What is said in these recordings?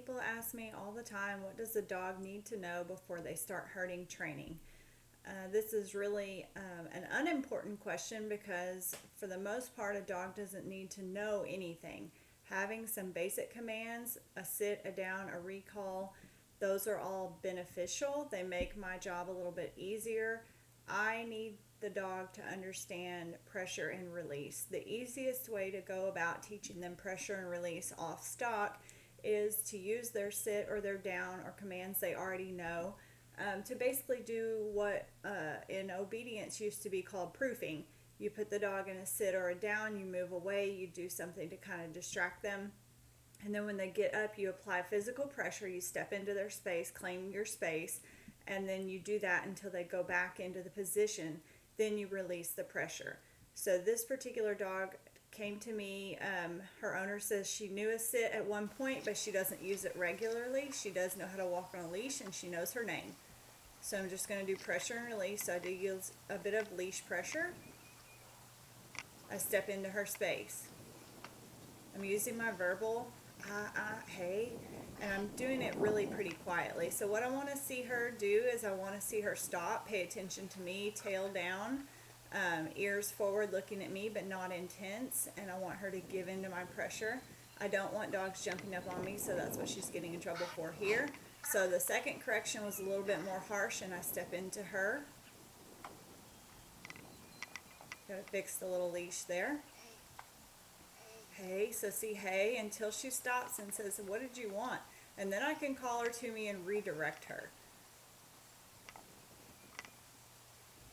People ask me all the time, what does the dog need to know before they start herding training? This is really an unimportant question because, for the most part, a dog doesn't need to know anything. Having some basic commands, a sit, a down, a recall, those are all beneficial. They make my job a little bit easier. I need the dog to understand pressure and release. The easiest way to go about teaching them pressure and release off stock is to use their sit or their down or commands they already know, to basically do what in obedience used to be called proofing. You put the dog in a sit or a down, you move away, you do something to kind of distract them. And then when they get up, you apply physical pressure, you step into their space, claim your space, and then you do that until they go back into the position. Then you release the pressure. So this particular dog came to me. Her owner says she knew a sit at one point, but she doesn't use it regularly. She does know how to walk on a leash, and she knows her name. So I'm just going to do pressure and release. So I do use a bit of leash pressure. I step into her space. I'm using my verbal, hey, and I'm doing it really pretty quietly. So what I want to see her do is I want to see her stop, pay attention to me, tail down, ears forward looking at me but not intense, and I want her to give into my pressure. I don't want dogs jumping up on me, so that's what she's getting in trouble for here. So the second correction was a little bit more harsh, and I step into her. Gotta fix the little leash there. Hey, so see, hey, until she stops and says, what did you want? And then I can call her to me and redirect her.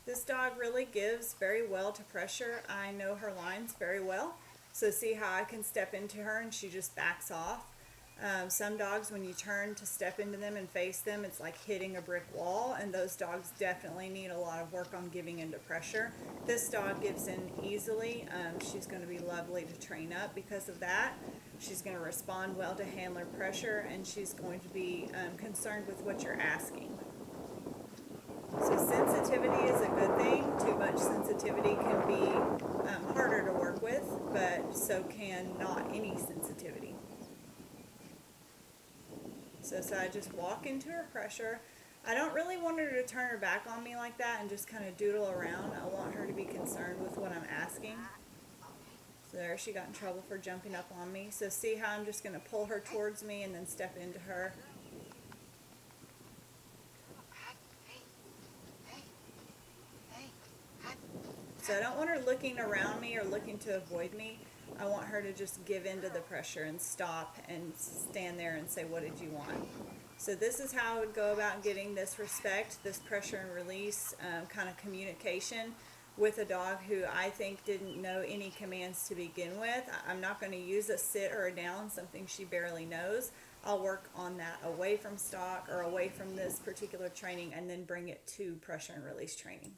This dog really gives very well to pressure. I know her lines very well. So see how I can step into her and she just backs off. Some dogs, when you turn to step into them and face them, it's like hitting a brick wall, and those dogs definitely need a lot of work on giving into pressure. This dog gives in easily. She's going to be lovely to train up because of that. She's going to respond well to handler pressure, and she's going to be concerned with what you're asking. So sensitivity is a good thing. Too much sensitivity can be harder to work with, but so can not any sensitivity. So I just walk into her pressure. I don't really want her to turn her back on me like that and just kind of doodle around. I want her to be concerned with what I'm asking. So there, she got in trouble for jumping up on me. So see how I'm just going to pull her towards me and then step into her. So I don't want her looking around me or looking to avoid me. I want her to just give into the pressure and stop and stand there and say, what did you want? So this is how I would go about getting this respect, this pressure and release kind of communication with a dog who I think didn't know any commands to begin with. I'm not going to use a sit or a down, something she barely knows. I'll work on that away from stock or away from this particular training and then bring it to pressure and release training.